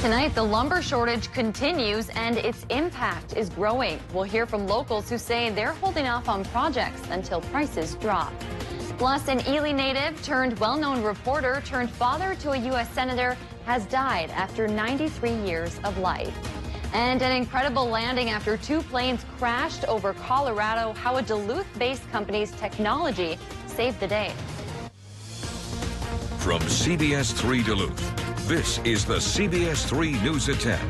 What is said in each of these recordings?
Tonight, the lumber shortage continues and its impact is growing. We'll hear from locals who say they're holding off on projects until prices drop. Plus, an Ely native turned well-known reporter turned father to a U.S. senator has died after 93 years of life. And an incredible landing after two planes crashed over Colorado, how a Duluth-based company's technology saved the day. From CBS3 Duluth, this is the CBS3 News at 10.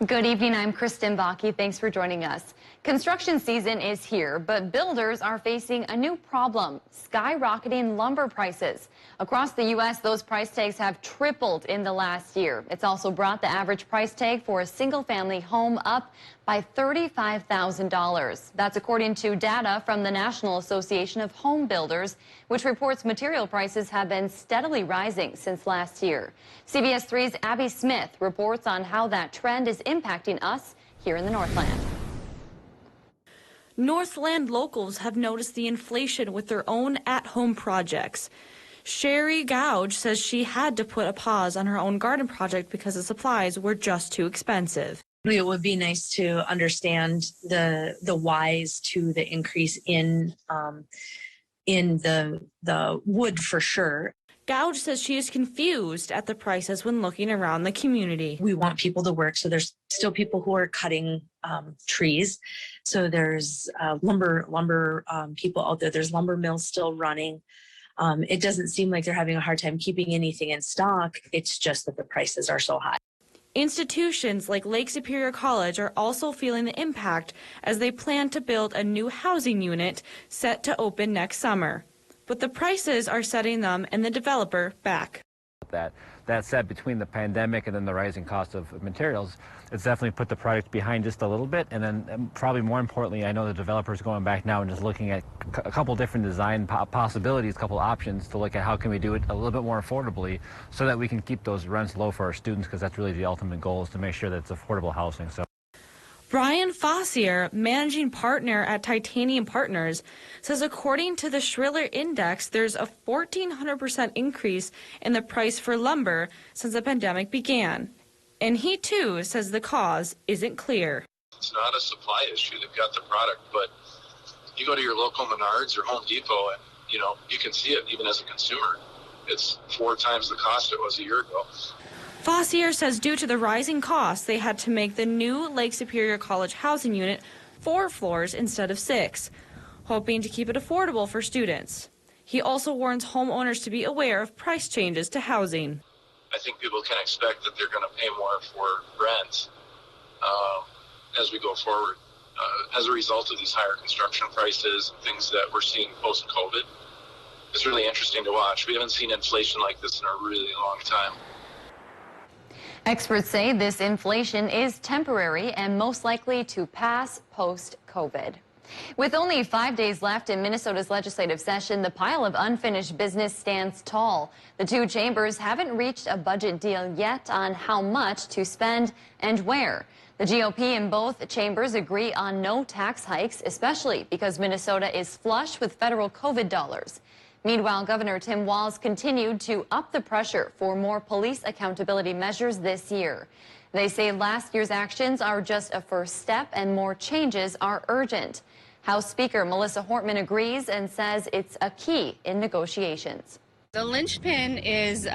Good evening, I'm Kristen Bakke. Thanks for joining us. Construction season is here, but builders are facing a new problem: skyrocketing lumber prices. Across the U.S., those price tags have tripled in the last year. It's also brought the average price tag for a single-family home up by $35,000. That's according to data from the National Association of Home Builders, which reports material prices have been steadily rising since last year. CBS 3's Abby Smith reports on how that trend is impacting us here in the Northland. Northland locals have noticed the inflation with their own at-home projects. Sherry Gouge says she had to put a pause on her own garden project because the supplies were just too expensive. It would be nice to understand the whys to the increase in the wood for sure. Gouge says she is confused at the prices when looking around the community. We want people to work, so there's still people who are cutting trees. So there's lumber people out there. There's lumber mills still running. It doesn't seem like they're having a hard time keeping anything in stock. It's just that the prices are so high. Institutions like Lake Superior College are also feeling the impact as they plan to build a new housing unit set to open next summer. But the prices are setting them and the developer back. That said, between the pandemic and then the rising cost of materials, it's definitely put the project behind just a little bit. And then probably more importantly, I know the developer's going back now and just looking at a couple different design possibilities, a couple options to look at how can we do it a little bit more affordably so that we can keep those rents low for our students, because that's really the ultimate goal, is to make sure that it's affordable housing. So. Brian Fossier, managing partner at Titanium Partners, says according to the Shriller Index, there's a 1,400% increase in the price for lumber since the pandemic began. And he, too, says the cause isn't clear. It's not a supply issue. They've got the product, but you go to your local Menards or Home Depot and, you can see it even as a consumer. It's 4 times the cost it was a year ago. Fossier says due to the rising costs, they had to make the new Lake Superior College housing unit 4 floors instead of 6, hoping to keep it affordable for students. He also warns homeowners to be aware of price changes to housing. I think people can expect that they're going to pay more for rent as we go forward as a result of these higher construction prices and things that we're seeing post-COVID. It's really interesting to watch. We haven't seen inflation like this in a really long time. Experts say this inflation is temporary and most likely to pass post-COVID. With only 5 days left in Minnesota's legislative session, the pile of unfinished business stands tall. The two chambers haven't reached a budget deal yet on how much to spend and where. The GOP in both chambers agree on no tax hikes, especially because Minnesota is flush with federal COVID dollars. Meanwhile, Governor Tim Walz continued to up the pressure for more police accountability measures this year. They say last year's actions are just a first step and more changes are urgent. House Speaker Melissa Hortman agrees and says it's a key in negotiations. The linchpin is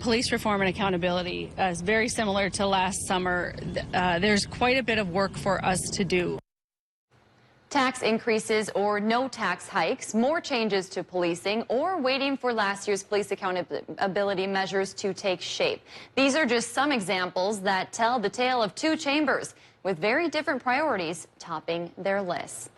police reform and accountability. It's very similar to last summer. There's quite a bit of work for us to do. Tax increases or no tax hikes, more changes to policing, or waiting for last year's police accountability measures to take shape. These are just some examples that tell the tale of two chambers with very different priorities topping their lists.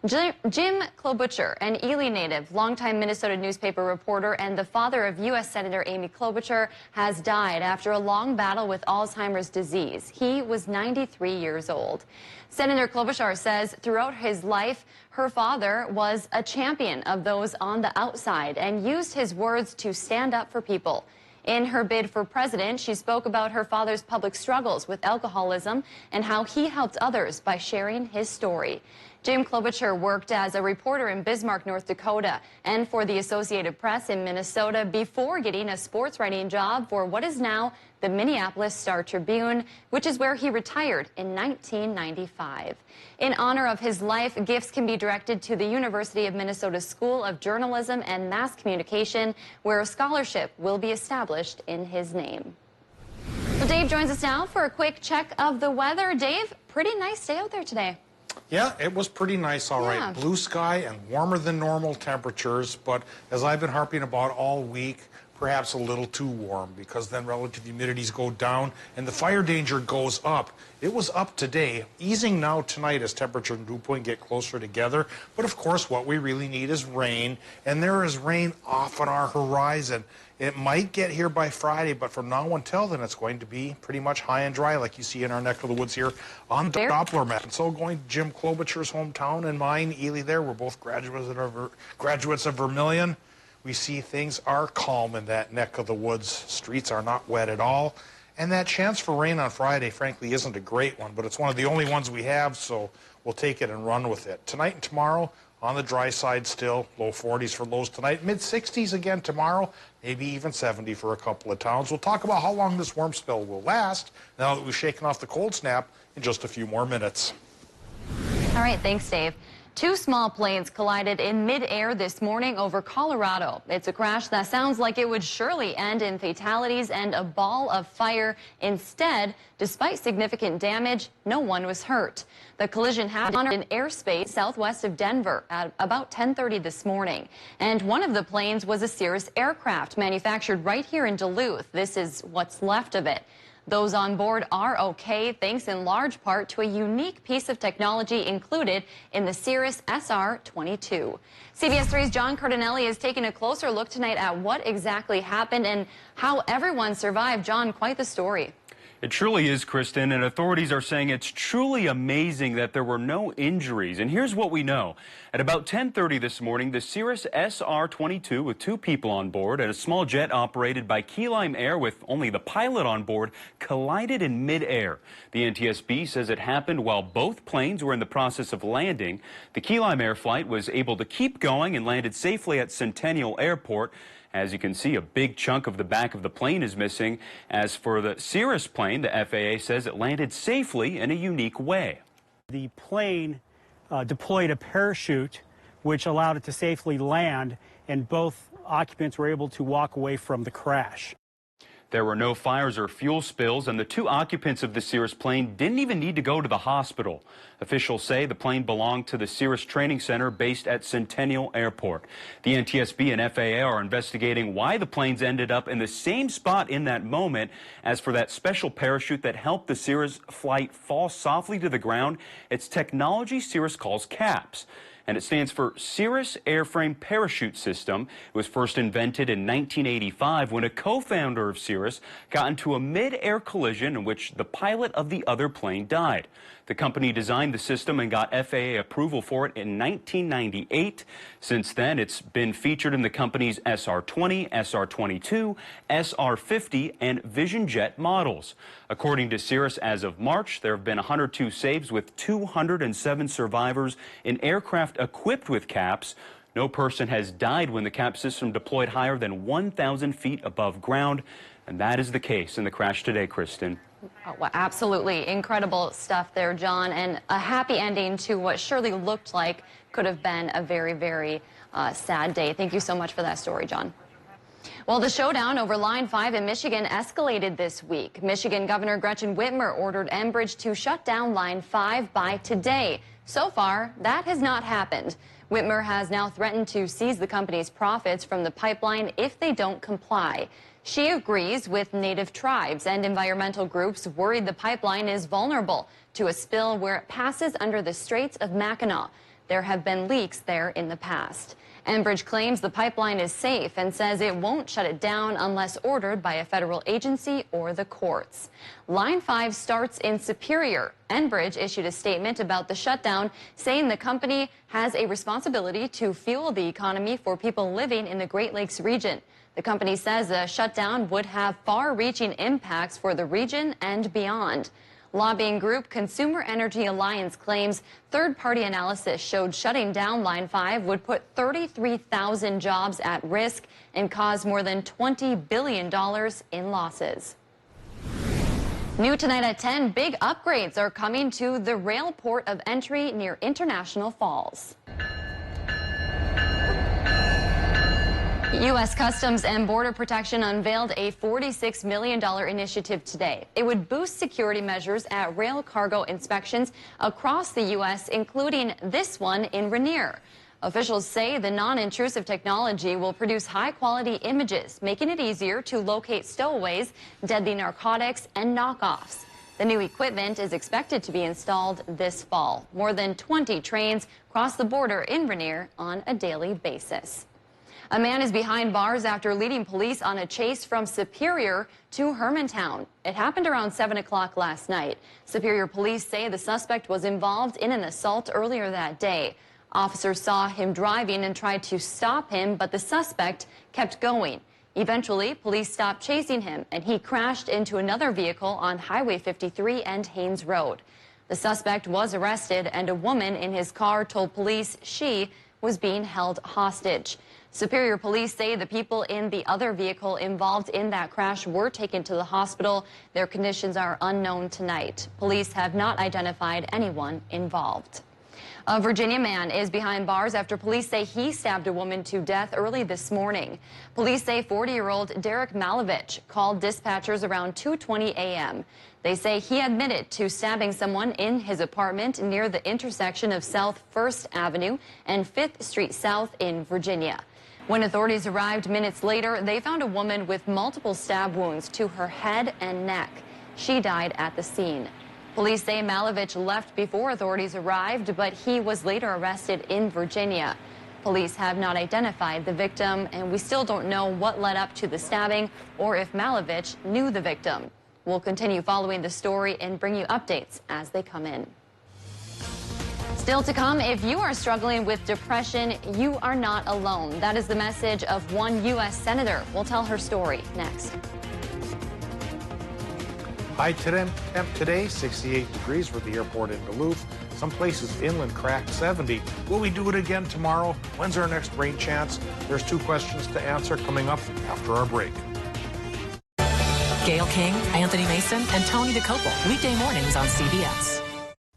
Jim Klobuchar, an Ely native, longtime Minnesota newspaper reporter, and the father of U.S. Senator Amy Klobuchar, has died after a long battle with Alzheimer's disease. He was 93 years old. Senator Klobuchar says throughout his life, her father was a champion of those on the outside and used his words to stand up for people. In her bid for president, she spoke about her father's public struggles with alcoholism and how he helped others by sharing his story. Jim Klobuchar worked as a reporter in Bismarck, North Dakota, and for the Associated Press in Minnesota before getting a sports writing job for what is now the Minneapolis Star-Tribune, which is where he retired in 1995. In honor of his life, gifts can be directed to the University of Minnesota School of Journalism and Mass Communication, where a scholarship will be established in his name. Well, Dave joins us now for a quick check of the weather. Dave, pretty nice day out there today. Yeah, it was pretty nice, all right. Blue sky and warmer than normal temperatures, but as I've been harping about all week, perhaps a little too warm, because then relative humidities go down and the fire danger goes up. It was up today, easing now tonight as temperature and dew point get closer together. But of course, what we really need is rain, and there is rain off on our horizon. It might get here by Friday, but from now until then, it's going to be pretty much high and dry, like you see in our neck of the woods here on the Doppler map. And so going to Jim Klobuchar's hometown and mine, Ely there, we're both graduates of Vermilion. We see things are calm in that neck of the woods. Streets are not wet at all. And that chance for rain on Friday, frankly, isn't a great one, but it's one of the only ones we have, so we'll take it and run with it. Tonight and tomorrow, on the dry side still, low 40s for lows tonight, mid-60s again tomorrow, maybe even 70 for a couple of towns. We'll talk about how long this warm spell will last now that we've shaken off the cold snap in just a few more minutes. All right, thanks, Dave. Two small planes collided in midair this morning over Colorado. It's a crash that sounds like it would surely end in fatalities and a ball of fire. Instead, despite significant damage, no one was hurt. The collision happened in airspace southwest of Denver at about 10:30 this morning. And one of the planes was a Cirrus aircraft manufactured right here in Duluth. This is what's left of it. Those on board are okay, thanks in large part to a unique piece of technology included in the Cirrus SR-22. CBS3's John Cardinelli is taking a closer look tonight at what exactly happened and how everyone survived. John, quite the story. It truly is, Kristen, and authorities are saying it's truly amazing that there were no injuries. And here's what we know. At about 10:30 this morning, the Cirrus SR-22 with two people on board and a small jet operated by Key Lime Air with only the pilot on board collided in midair. The NTSB says it happened while both planes were in the process of landing. The Key Lime Air flight was able to keep going and landed safely at Centennial Airport. As you can see, a big chunk of the back of the plane is missing. As for the Cirrus plane, the FAA says it landed safely in a unique way. The plane deployed a parachute, which allowed it to safely land, and both occupants were able to walk away from the crash. There were no fires or fuel spills, and the two occupants of the Cirrus plane didn't even need to go to the hospital. Officials say the plane belonged to the Cirrus Training Center based at Centennial Airport. The NTSB and FAA are investigating why the planes ended up in the same spot in that moment. As for that special parachute that helped the Cirrus flight fall softly to the ground, it's technology Cirrus calls CAPS. And it stands for Cirrus Airframe Parachute System. It was first invented in 1985 when a co-founder of Cirrus got into a mid-air collision in which the pilot of the other plane died. The company designed the system and got FAA approval for it in 1998. Since then, it's been featured in the company's SR-20, SR-22, SR-50, and Vision Jet models. According to Cirrus, as of March, there have been 102 saves with 207 survivors in aircraft equipped with CAPS. No person has died when the CAPS system deployed higher than 1,000 feet above ground. And that is the case in the crash today, Kristen. Oh, well, absolutely incredible stuff there, John, and a happy ending to what surely looked like could have been a very, very sad day. Thank you so much for that story, John. Well, the showdown over Line 5 in Michigan escalated this week. Michigan Governor Gretchen Whitmer ordered Enbridge to shut down Line 5 by today. So far, that has not happened. Whitmer has now threatened to seize the company's profits from the pipeline if they don't comply. She agrees with Native tribes and environmental groups worried the pipeline is vulnerable to a spill where it passes under the Straits of Mackinac. There have been leaks there in the past. Enbridge claims the pipeline is safe and says it won't shut it down unless ordered by a federal agency or the courts. Line 5 starts in Superior. Enbridge issued a statement about the shutdown, saying the company has a responsibility to fuel the economy for people living in the Great Lakes region. The company says a shutdown would have far-reaching impacts for the region and beyond. Lobbying group Consumer Energy Alliance claims third-party analysis showed shutting down Line 5 would put 33,000 jobs at risk and cause more than $20 billion in losses. New tonight at 10, big upgrades are coming to the rail port of entry near International Falls. U.S. Customs and Border Protection unveiled a $46 million initiative today. It would boost security measures at rail cargo inspections across the U.S., including this one in Rainier. Officials say the non-intrusive technology will produce high-quality images, making it easier to locate stowaways, deadly narcotics, and knockoffs. The new equipment is expected to be installed this fall. More than 20 trains cross the border in Rainier on a daily basis. A man is behind bars after leading police on a chase from Superior to Hermantown. It happened around 7 o'clock last night. Superior police say the suspect was involved in an assault earlier that day. Officers saw him driving and tried to stop him, but the suspect kept going. Eventually, police stopped chasing him, and he crashed into another vehicle on Highway 53 and Haynes Road. The suspect was arrested, and a woman in his car told police she was being held hostage. Superior police say the people in the other vehicle involved in that crash were taken to the hospital. Their conditions are unknown tonight. Police have not identified anyone involved. A Virginia man is behind bars after police say he stabbed a woman to death early this morning. Police say 40-year-old Derek Malovich called dispatchers around 2:20 a.m. They say he admitted to stabbing someone in his apartment near the intersection of South 1st Avenue and 5th Street South in Virginia. When authorities arrived minutes later, they found a woman with multiple stab wounds to her head and neck. She died at the scene. Police say Malovich left before authorities arrived, but he was later arrested in Virginia. Police have not identified the victim, and we still don't know what led up to the stabbing or if Malovich knew the victim. We'll continue following the story and bring you updates as they come in. Still to come, if you are struggling with depression, you are not alone. That is the message of one U.S. senator. We'll tell her story next. High temp today, 68 degrees for the airport in Duluth. Some places inland cracked 70. Will we do it again tomorrow? When's our next rain chance? There's 2 questions to answer coming up after our break. Gail King, Anthony Mason, and Tony DeCopel, weekday mornings on CBS.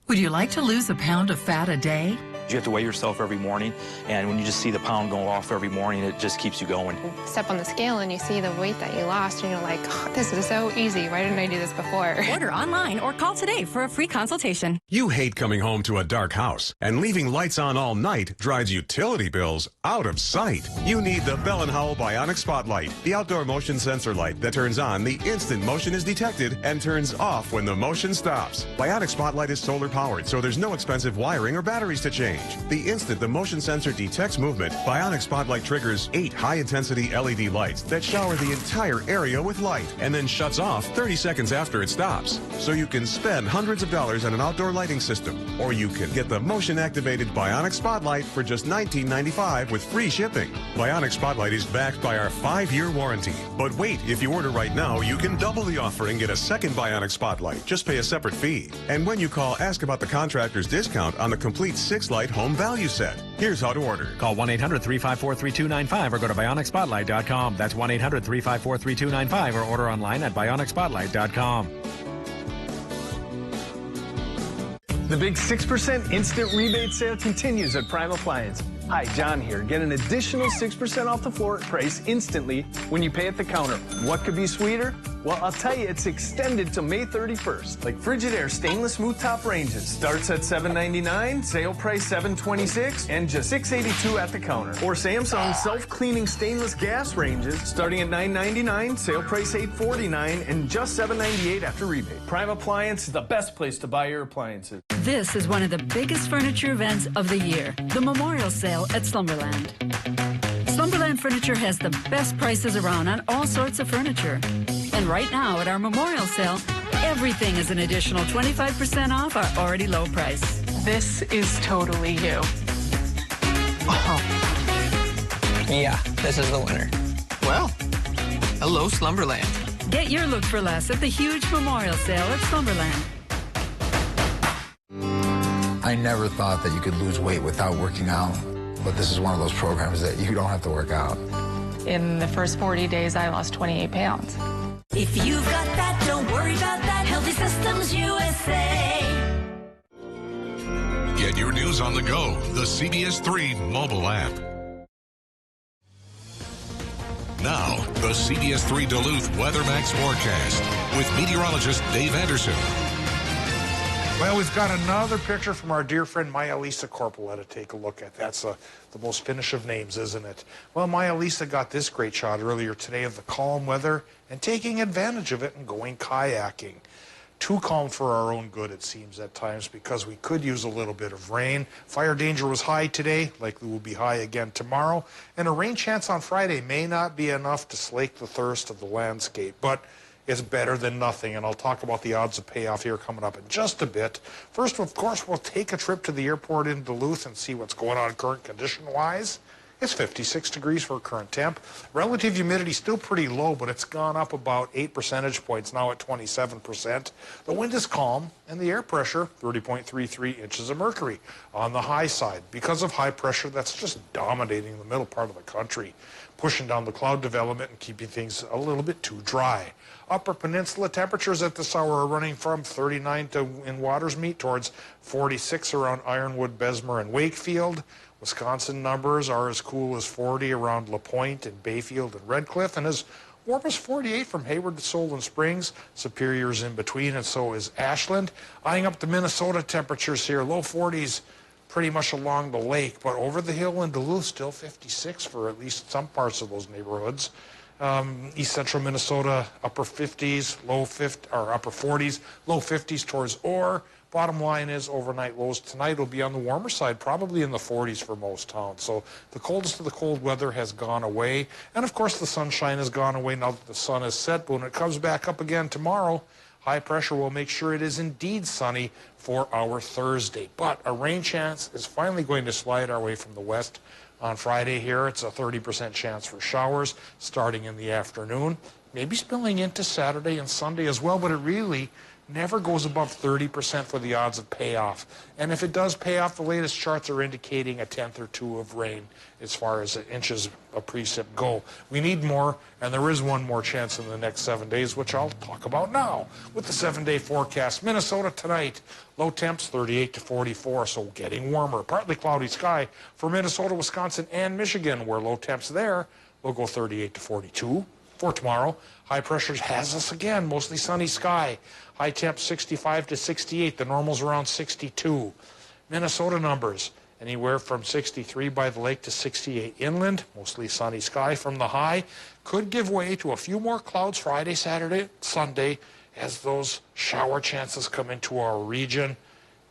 Would you like to lose a pound of fat a day? You have to weigh yourself every morning, and when you just see the pound go off every morning, it just keeps you going. Step on the scale and you see the weight that you lost, and you're like, oh, this is so easy. Why didn't I do this before? Order online or call today for a free consultation. You hate coming home to a dark house, and leaving lights on all night drives utility bills out of sight. You need the Bell & Howell Bionic Spotlight, the outdoor motion sensor light that turns on the instant motion is detected and turns off when the motion stops. Bionic Spotlight is solar powered, so there's no expensive wiring or batteries to change. The instant the motion sensor detects movement, Bionic Spotlight triggers 8 high-intensity LED lights that shower the entire area with light and then shuts off 30 seconds after it stops. So you can spend hundreds of dollars on an outdoor lighting system, or you can get the motion-activated Bionic Spotlight for just $19.95 with free shipping. Bionic Spotlight is backed by our 5-year warranty. But wait, if you order right now, you can double the offer and get a second Bionic Spotlight. Just pay a separate fee. And when you call, ask about the contractor's discount on the complete 6-light home value set. Here's how to order. Call 1-800-354-3295 or go to BionicSpotlight.com. That's 1-800-354-3295 or order online at BionicSpotlight.com. The big 6% instant rebate sale continues at Prime Appliance. Hi, John here. Get an additional 6% off the floor price instantly when you pay at the counter. What could be sweeter? Well, I'll tell you, it's extended to May 31st. Like Frigidaire stainless smooth top ranges. Starts at $7.99, sale price $7.26, and just $6.82 at the counter. Or Samsung self-cleaning stainless gas ranges, starting at $9.99, sale price $8.49, and just $7.98 after rebate. Prime Appliance is the best place to buy your appliances. This is one of the biggest furniture events of the year, the Memorial Sale at Slumberland. Slumberland Furniture has the best prices around on all sorts of furniture. And right now at our Memorial Sale, everything is an additional 25% off our already low price. This is totally you. Oh. Yeah, this is the winner. Well, hello, Slumberland. Get your look for less at the huge Memorial Sale at Slumberland. I never thought that you could lose weight without working out, but this is one of those programs that you don't have to work out. In the first 40 days, I lost 28 pounds. If you've got that, don't worry about that. Healthy Systems USA. Get your news on the go. The CBS3 mobile app. Now, the CBS3 Duluth WeatherMax forecast with meteorologist Dave Anderson. Well, we've got another picture from our dear friend Maya Lisa Corpoletta to take a look at. That's the most Finnish of names, isn't it? Well, Maya Lisa got this great shot earlier today of the calm weather and taking advantage of it and going kayaking. Too calm for our own good, it seems, at times, because we could use a little bit of rain. Fire danger was high today, likely will be high again tomorrow, and a rain chance on Friday may not be enough to slake the thirst of the landscape, but it's better than nothing, and I'll talk about the odds of payoff here coming up in just a bit. First, of course, we'll take a trip to the airport in Duluth and see what's going on current condition-wise. It's 56 degrees for current temp. Relative humidity still pretty low, but it's gone up about 8 percentage points, now at 27%. The wind is calm, and the air pressure, 30.33 inches of mercury on the high side. Because of high pressure, that's just dominating the middle part of the country, pushing down the cloud development and keeping things a little bit too dry. Upper Peninsula temperatures at this hour are running from 39 in Watersmeet towards 46 around Ironwood, Bessemer, and Wakefield. Wisconsin numbers are as cool as 40 around LaPointe and Bayfield and Redcliffe, and as warm as 48 from Hayward to Solon Springs. Superior's in between, and so is Ashland. Eyeing up the Minnesota temperatures here, low 40s pretty much along the lake, but over the hill in Duluth, still 56 for at least some parts of those neighborhoods. East central Minnesota, upper 50s, upper 40s, low 50s towards Orr. Bottom line is overnight lows tonight will be on the warmer side, probably in the 40s for most towns. So the coldest of the cold weather has gone away. And of course the sunshine has gone away now that the sun is set. But when it comes back up again tomorrow, high pressure will make sure it is indeed sunny for our Thursday. But a rain chance is finally going to slide our way from the west. On Friday here, it's a 30% chance for showers starting in the afternoon, maybe spilling into Saturday and Sunday as well, but it really never goes above 30% for the odds of payoff. And if it does pay off, the latest charts are indicating a tenth or two of rain as far as inches of precip go. We need more, and there is one more chance in the next 7 days, which I'll talk about now with the 7-day forecast. Minnesota tonight, low temps 38 to 44, so getting warmer. Partly cloudy sky for Minnesota, Wisconsin, and Michigan, where low temps there will go 38 to 42. For tomorrow, high pressure has us again, mostly sunny sky. High temp 65 to 68, the normal's around 62. Minnesota numbers, anywhere from 63 by the lake to 68 inland, mostly sunny sky from the high. Could give way to a few more clouds Friday, Saturday, Sunday, as those shower chances come into our region.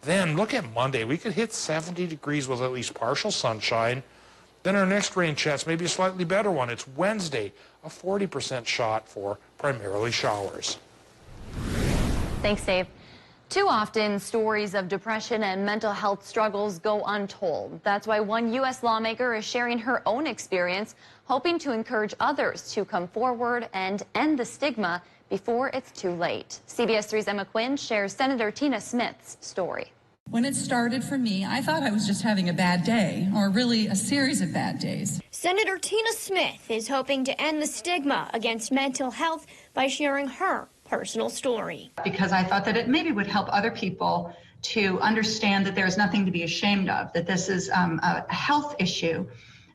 Then look at Monday, we could hit 70 degrees with at least partial sunshine. Then our next rain chance, maybe a slightly better one. It's Wednesday, a 40% shot for primarily showers. Thanks, Dave. Too often, stories of depression and mental health struggles go untold. That's why one U.S. lawmaker is sharing her own experience, hoping to encourage others to come forward and end the stigma before it's too late. CBS 3's Emma Quinn shares Senator Tina Smith's story. When it started for me, I thought I was just having a bad day, or really a series of bad days. Senator Tina Smith is hoping to end the stigma against mental health by sharing her personal story. Because I thought that it maybe would help other people to understand that there's nothing to be ashamed of, that this is a health issue,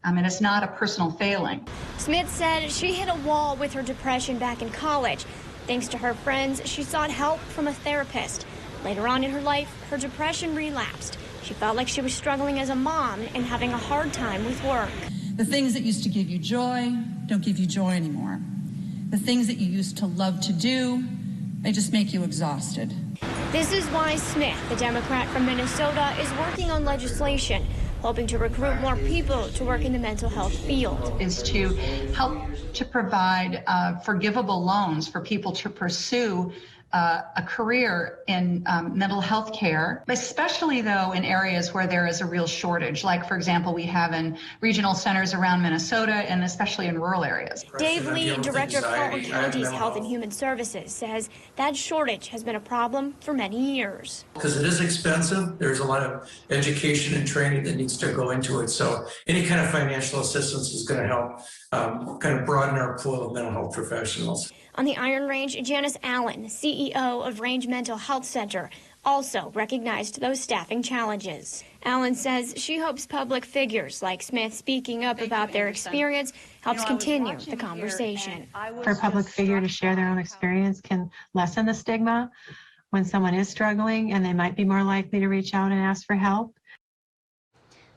and it's not a personal failing. Smith said she hit a wall with her depression back in college. Thanks to her friends, she sought help from a therapist. Later on in her life, her depression relapsed. She felt like she was struggling as a mom and having a hard time with work. The things that used to give you joy don't give you joy anymore. The things that you used to love to do, they just make you exhausted. This is why Smith, the Democrat from Minnesota, is working on legislation, hoping to recruit more people to work in the mental health field. Is to help to provide forgivable loans for people to pursue a career in mental health care, especially though in areas where there is a real shortage. Like, for example, we have in regional centers around Minnesota and especially in rural areas. Dave Lee, director of Carlton County's Health and Human Services, says that shortage has been a problem for many years. Because it is expensive, there's a lot of education and training that needs to go into it. So any kind of financial assistance is going to help kind of broaden our pool of mental health professionals. On the Iron Range, Janice Allen, CEO of Range Mental Health Center, also recognized those staffing challenges. Allen says she hopes public figures like Smith speaking up about their experience helps continue the conversation. For a public figure to share their own experience can lessen the stigma when someone is struggling, and they might be more likely to reach out and ask for help.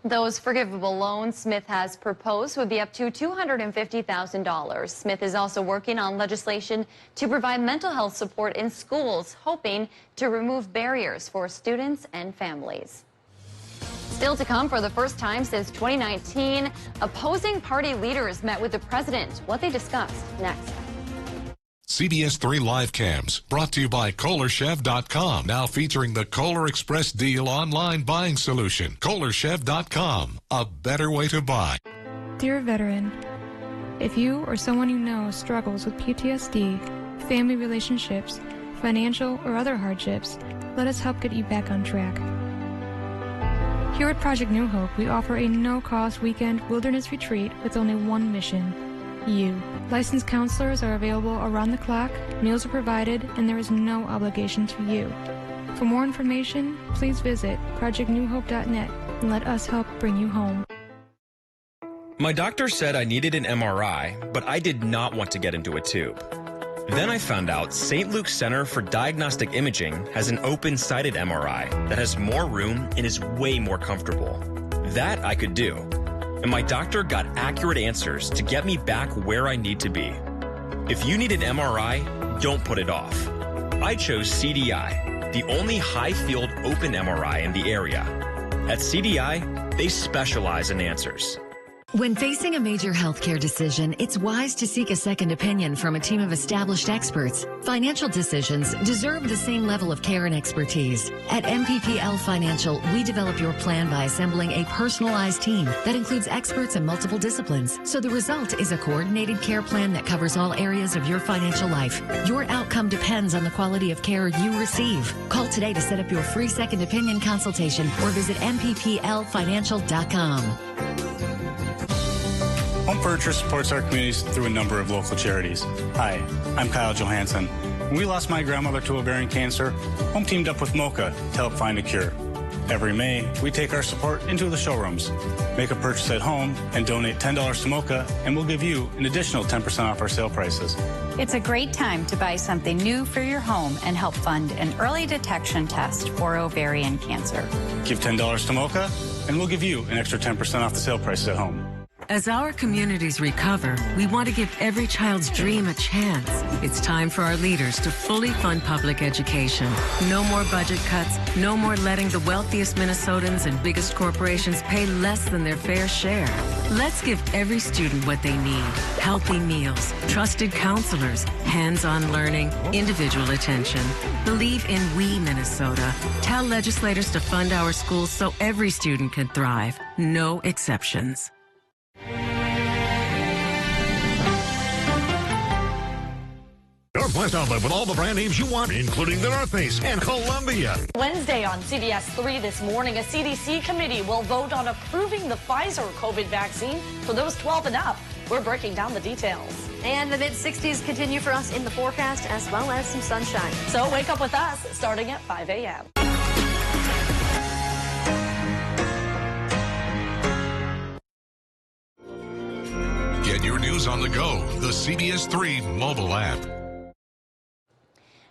Those forgivable loans Smith has proposed would be up to $250,000. Smith is also working on legislation to provide mental health support in schools, hoping to remove barriers for students and families. Still to come, for the first time since 2019, opposing party leaders met with the president. What they discussed next. CBS3 Live Cams, brought to you by KohlerChef.com, now featuring the Kohler Express Deal online buying solution. KohlerChef.com, a better way to buy. Dear veteran, if you or someone you know struggles with PTSD, family relationships, financial or other hardships, let us help get you back on track. Here at Project New Hope, we offer a no-cost weekend wilderness retreat with only one mission: you. Licensed counselors are available around the clock, meals are provided, and there is no obligation to you. For more information, please visit projectnewhope.net and let us help bring you home. My doctor said I needed an MRI, but I did not want to get into a tube. Then I found out St. Luke's Center for Diagnostic Imaging has an open-sided MRI that has more room and is way more comfortable. That I could do. And my doctor got accurate answers to get me back where I need to be. If you need an MRI, don't put it off. I chose CDI, the only high-field open MRI in the area. At CDI, they specialize in answers. When facing a major healthcare decision, it's wise to seek a second opinion from a team of established experts. Financial decisions deserve the same level of care and expertise. At MPPL Financial, we develop your plan by assembling a personalized team that includes experts in multiple disciplines. So the result is a coordinated care plan that covers all areas of your financial life. Your outcome depends on the quality of care you receive. Call today to set up your free second opinion consultation or visit MPPLfinancial.com. Home Furniture supports our communities through a number of local charities. Hi, I'm Kyle Johansson. When we lost my grandmother to ovarian cancer, Home teamed up with MOCA to help find a cure. Every May, we take our support into the showrooms. Make a purchase at home and donate $10 to MOCA, and we'll give you an additional 10% off our sale prices. It's a great time to buy something new for your home and help fund an early detection test for ovarian cancer. Give $10 to MOCA, and we'll give you an extra 10% off the sale prices at home. As our communities recover, we want to give every child's dream a chance. It's time for our leaders to fully fund public education. No more budget cuts, no more letting the wealthiest Minnesotans and biggest corporations pay less than their fair share. Let's give every student what they need: healthy meals, trusted counselors, hands-on learning, individual attention. Believe in We Minnesota. Tell legislators to fund our schools so every student can thrive. No exceptions. Northwest Outlet with all the brand names you want, including the North Face and Columbia. Wednesday on CBS3 this morning, a CDC committee will vote on approving the Pfizer COVID vaccine for those 12 and up. We're breaking down the details. And the mid-60s continue for us in the forecast, as well as some sunshine. So wake up with us starting at 5 a.m. Get your news on the go, the CBS3 mobile app.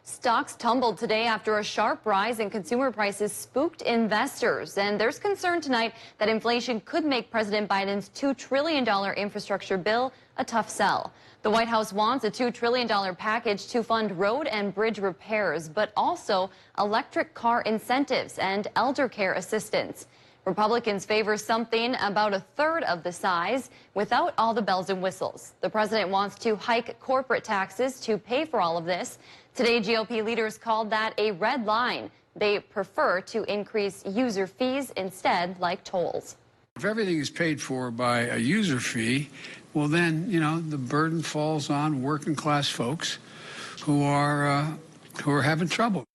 Stocks tumbled today after a sharp rise in consumer prices spooked investors. And there's concern tonight that inflation could make President Biden's $2 trillion infrastructure bill a tough sell. The White House wants a $2 trillion package to fund road and bridge repairs, but also electric car incentives and elder care assistance. Republicans favor something about a third of the size without all the bells and whistles. The president wants to hike corporate taxes to pay for all of this. Today, GOP leaders called that a red line. They prefer to increase user fees instead, like tolls. If everything is paid for by a user fee, well then, the burden falls on working class folks who are having trouble.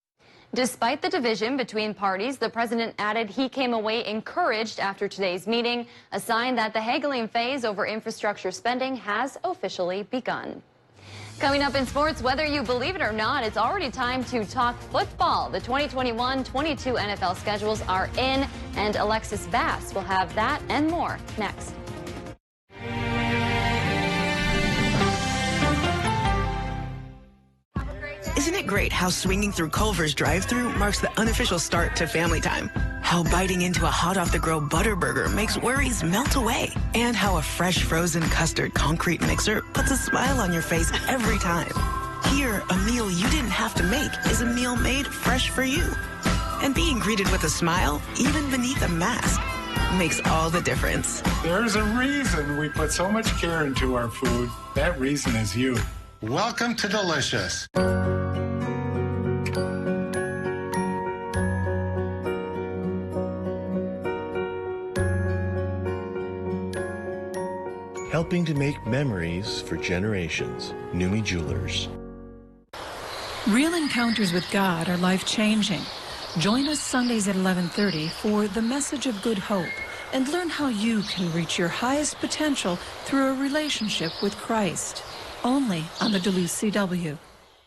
Despite the division between parties, the president added he came away encouraged after today's meeting, a sign that the haggling phase over infrastructure spending has officially begun. Coming up in sports, whether you believe it or not, it's already time to talk football. The 2021-22 NFL schedules are in, and Alexis Bass will have that and more next. Isn't it great how swinging through Culver's drive-thru marks the unofficial start to family time? How biting into a hot-off-the-grill Butterburger makes worries melt away? And how a fresh frozen custard concrete mixer puts a smile on your face every time. Here, a meal you didn't have to make is a meal made fresh for you. And being greeted with a smile, even beneath a mask, makes all the difference. There's a reason we put so much care into our food. That reason is you. Welcome to Delicious. Helping to make memories for generations. Numi Jewelers. Real encounters with God are life-changing. Join us Sundays at 11:30 for The Message of Good Hope and learn how you can reach your highest potential through a relationship with Christ. Only on the Duluth CW.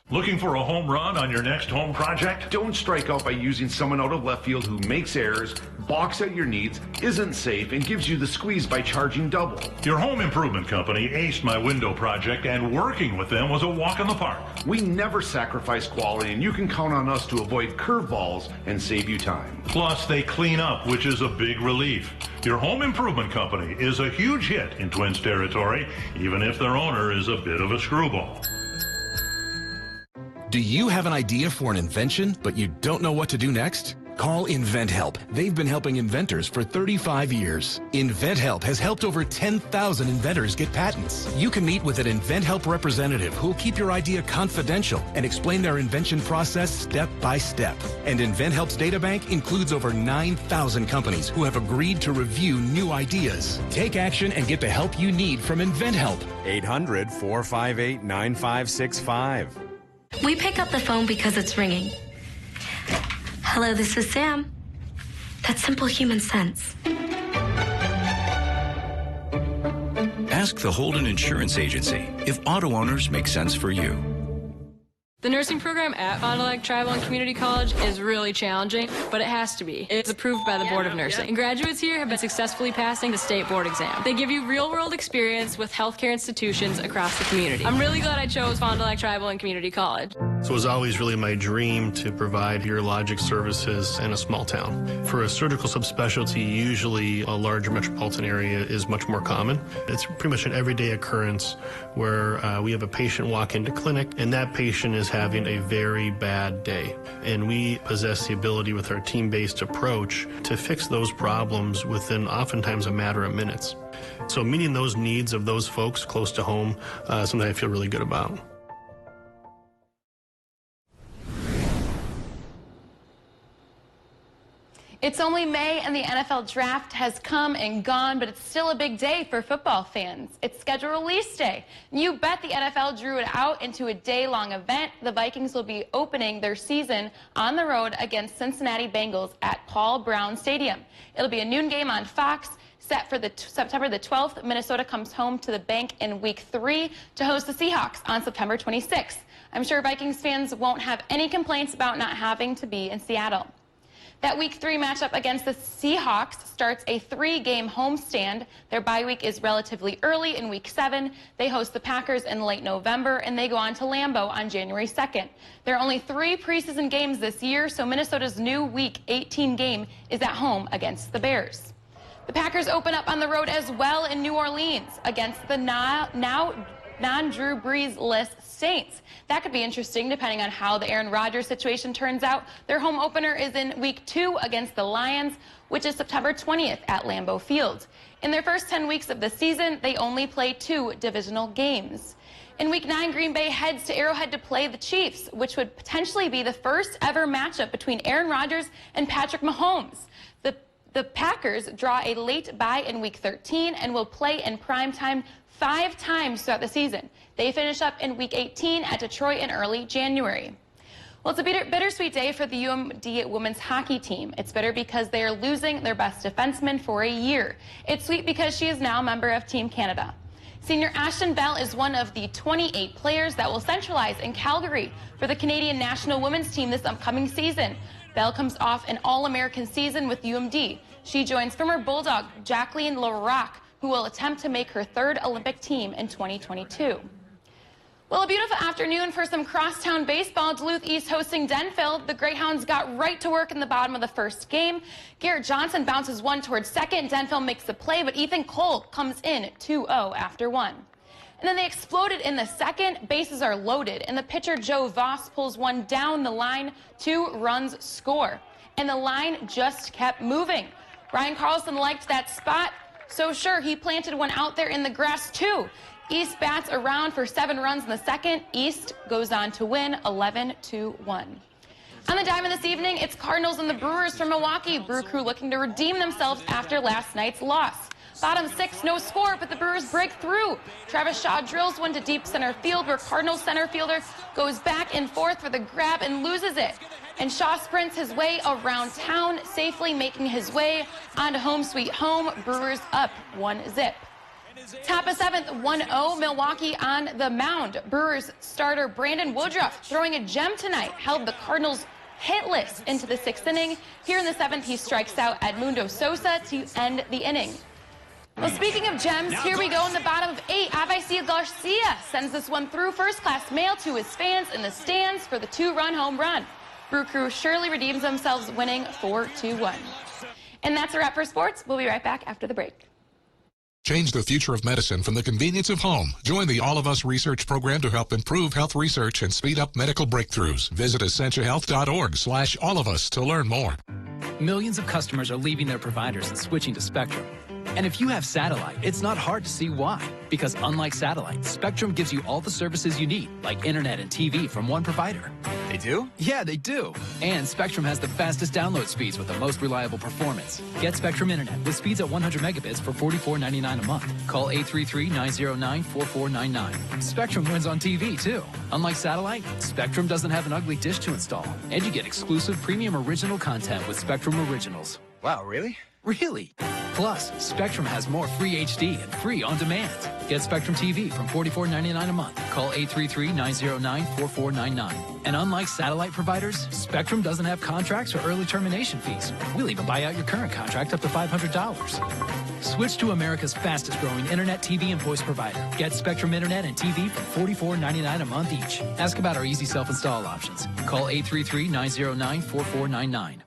Looking for a home run on your next home project? Don't strike out by using someone out of left field who makes errors, balks at your needs, isn't safe, and gives you the squeeze by charging double. Your home improvement company aced my window project, and working with them was a walk in the park. We never sacrifice quality, and you can count on us to avoid curveballs and save you time. Plus, they clean up, which is a big relief. Your home improvement company is a huge hit in Twins territory, even if their owner is a bit of a screwball. Do you have an idea for an invention, but you don't know what to do next? Call InventHelp. They've been helping inventors for 35 years. InventHelp has helped over 10,000 inventors get patents. You can meet with an InventHelp representative who'll keep your idea confidential and explain their invention process step by step. And InventHelp's databank includes over 9,000 companies who have agreed to review new ideas. Take action and get the help you need from InventHelp. 800-458-9565. We pick up the phone because it's ringing. Hello, this is Sam. That's simple human sense. Ask the Holden Insurance Agency if auto owners make sense for you. The nursing program at Fond du Lac Tribal and Community College is really challenging, but it has to be. It's approved by the Board of Nursing. And graduates here have been successfully passing the state board exam. They give you real-world experience with healthcare institutions across the community. I'm really glad I chose Fond du Lac Tribal and Community College. So it was always really my dream to provide urologic services in a small town. For a surgical subspecialty, usually a larger metropolitan area is much more common. It's pretty much an everyday occurrence where we have a patient walk into clinic and that patient is having a very bad day. And we possess the ability with our team-based approach to fix those problems within oftentimes a matter of minutes. So meeting those needs of those folks close to home is something I feel really good about. It's only May and the NFL draft has come and gone, but it's still a big day for football fans. It's schedule release day. You bet the NFL drew it out into a day-long event. The Vikings will be opening their season on the road against Cincinnati Bengals at Paul Brown Stadium. It'll be a noon game on Fox. Set for September the 12th, Minnesota comes home to the bank in Week 3 to host the Seahawks on September 26th. I'm sure Vikings fans won't have any complaints about not having to be in Seattle. That Week 3 matchup against the Seahawks starts a 3-game homestand. Their bye week is relatively early in Week 7. They host the Packers in late November, and they go on to Lambeau on January 2nd. There are only 3 preseason games this year, so Minnesota's new Week 18 game is at home against the Bears. The Packers open up on the road as well in New Orleans against the now non-Drew Brees-less Saints. That could be interesting depending on how the Aaron Rodgers situation turns out. Their home opener is in Week 2 against the Lions, which is September 20th at Lambeau Field. In their first 10 weeks of the season, they only play 2 divisional games. In Week 9, Green Bay heads to Arrowhead to play the Chiefs, which would potentially be the first ever matchup between Aaron Rodgers and Patrick Mahomes. The Packers draw a late bye in Week 13 and will play in primetime 5 times throughout the season. They finish up in Week 18 at Detroit in early January. Well, it's a bittersweet day for the UMD women's hockey team. It's bitter because they are losing their best defenseman for a year. It's sweet because she is now a member of Team Canada. Senior Ashton Bell is one of the 28 players that will centralize in Calgary for the Canadian national women's team this upcoming season. Bell comes off an All-American season with UMD. She joins former Bulldog Jacqueline Larocque, who will attempt to make her 3rd Olympic team in 2022. Well, a beautiful afternoon for some crosstown baseball. Duluth East hosting Denville. The Greyhounds got right to work in the bottom of the first game. Garrett Johnson bounces one towards second. Denville makes the play, but Ethan Cole comes in 2-0 after 1. And then they exploded in the second. Bases are loaded, and the pitcher Joe Voss pulls one down the line. 2 runs score, and the line just kept moving. Ryan Carlson liked that spot, so sure, he planted one out there in the grass too. East bats around for 7 runs in the second. East goes on to win 11-1. On the diamond this evening, it's Cardinals and the Brewers from Milwaukee. Brew Crew looking to redeem themselves after last night's loss. Bottom 6, no score, but the Brewers break through. Travis Shaw drills one to deep center field, where Cardinals center fielder goes back and forth for the grab and loses it. And Shaw sprints his way around town, safely making his way onto home sweet home. Brewers up 1-0. Top of 7th, 1-0, Milwaukee on the mound. Brewers starter Brandon Woodruff, throwing a gem tonight, held the Cardinals hitless into the 6th inning. Here in the 7th, he strikes out Edmundo Sosa to end the inning. Well, speaking of gems, here we go in the bottom of 8. Avicia Garcia sends this one through first-class mail to his fans in the stands for the 2-run home run. Brew Crew surely redeems themselves, winning 4-1. And that's a wrap for sports. We'll be right back after the break. Change the future of medicine from the convenience of home. Join the All of Us research program to help improve health research and speed up medical breakthroughs. Visit essentialhealth.org/allofus to learn more. Millions of customers are leaving their providers and switching to Spectrum. And if you have satellite, it's not hard to see why. Because unlike satellite, Spectrum gives you all the services you need, like internet and TV from one provider. They do? Yeah, they do. And Spectrum has the fastest download speeds with the most reliable performance. Get Spectrum Internet with speeds at 100 megabits for $44.99 a month. Call 833-909-4499. Spectrum wins on TV, too. Unlike satellite, Spectrum doesn't have an ugly dish to install. And you get exclusive premium original content with Spectrum Originals. Wow, really? Really? Plus, Spectrum has more free HD and free on demand. Get Spectrum TV from $44.99 a month. Call 833-909-4499. And unlike satellite providers, Spectrum doesn't have contracts or early termination fees. We'll even buy out your current contract up to $500. Switch to America's fastest growing internet, TV, and voice provider. Get Spectrum Internet and TV for $44.99 a month each. Ask about our easy self-install options. Call 833-909-4499.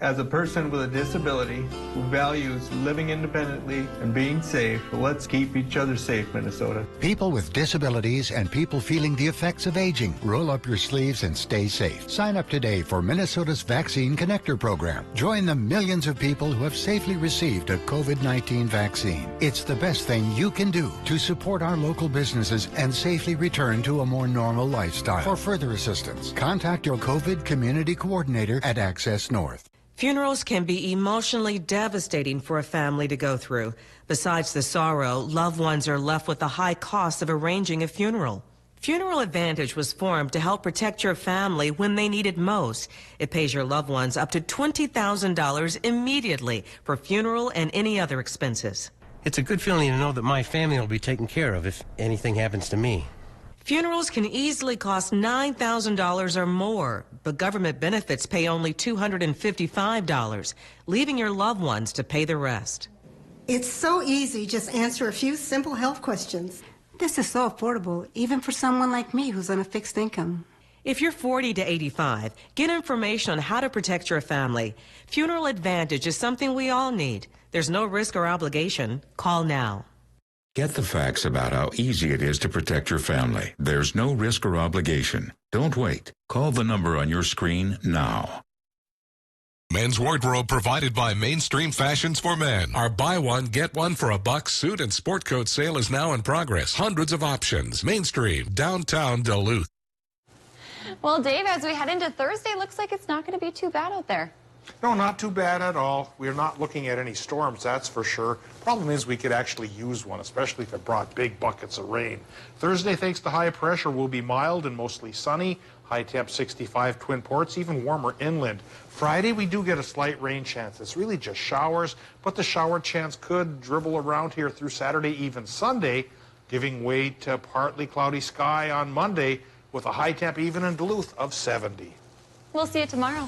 As a person with a disability who values living independently and being safe, let's keep each other safe, Minnesota. People with disabilities and people feeling the effects of aging. Roll up your sleeves and stay safe. Sign up today for Minnesota's Vaccine Connector program. Join the millions of people who have safely received a COVID-19 vaccine. It's the best thing you can do to support our local businesses and safely return to a more normal lifestyle. For further assistance, contact your COVID community coordinator at Access North. Funerals can be emotionally devastating for a family to go through. Besides the sorrow, loved ones are left with the high cost of arranging a funeral. Funeral Advantage was formed to help protect your family when they need it most. It pays your loved ones up to $20,000 immediately for funeral and any other expenses. It's a good feeling to know that my family will be taken care of if anything happens to me. Funerals can easily cost $9,000 or more, but government benefits pay only $255, leaving your loved ones to pay the rest. It's so easy. Just answer a few simple health questions. This is so affordable, even for someone like me who's on a fixed income. If you're 40 to 85, get information on how to protect your family. Funeral Advantage is something we all need. There's no risk or obligation. Call now. Get the facts about how easy it is to protect your family. There's no risk or obligation. Don't wait. Call the number on your screen now. Men's wardrobe provided by Mainstream Fashions for Men. Our buy one, get one for $1 suit and sport coat sale is now in progress. Hundreds of options. Mainstream, downtown Duluth. Well, Dave, as we head into Thursday, looks like it's not going to be too bad out there. No, not too bad at all. We're not looking at any storms, that's for sure. Problem is we could actually use one, especially if it brought big buckets of rain. Thursday, thanks to high pressure, will be mild and mostly sunny. High temp 65 Twin Ports, even warmer inland. Friday, we do get a slight rain chance. It's really just showers, but the shower chance could dribble around here through Saturday, even Sunday, giving way to partly cloudy sky on Monday with a high temp even in Duluth of 70. We'll see you tomorrow.